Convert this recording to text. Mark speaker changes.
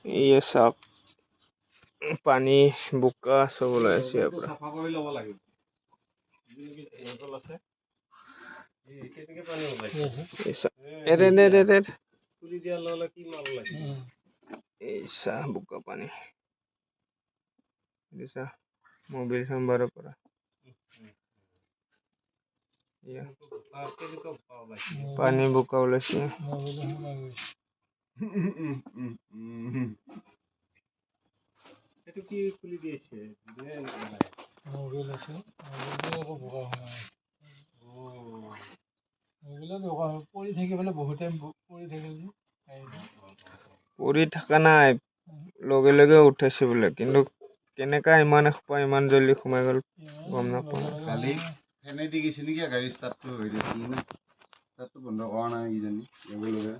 Speaker 1: ये सब पानी बुका सब ওলাই আছে ইয়াৰ পৰা
Speaker 2: চাফা কৰি ল'ব লাগিব এনেকুৱা আছে এই কেনেকৈ পানী ওলাইছে
Speaker 1: এৰে নে ৰে ৰে
Speaker 2: খুলি দিয়া ললে কি মাল ওলাইছে
Speaker 1: এইসা বুকা পানী দিছা মোবাইল নাম্বাৰৰ পৰা পানী বুকা ওলাইছে
Speaker 2: এইটো কি খুলি দিয়েছে মোবাইল আছে মোবাইলটো বুকা হয় মোবাইলত বুকা হয় পৰি থাকি মানে বহুত টাইম পৰি থাকে যে
Speaker 1: পৰি থকা নাই লগে লগে উঠাইছে বোলে কিন্তু কেনেকা ইমান এখোপা ইমান জলদি সোমাই গ'ল গম নাপাওঁ
Speaker 2: কালি ফেনে দি গৈছে নেকি গাড়ী ষ্টাৰ্টটো হৈ গৈছে ষ্টাৰ্টটো বন্ধ কৰা নাই কিজানি লগে লগে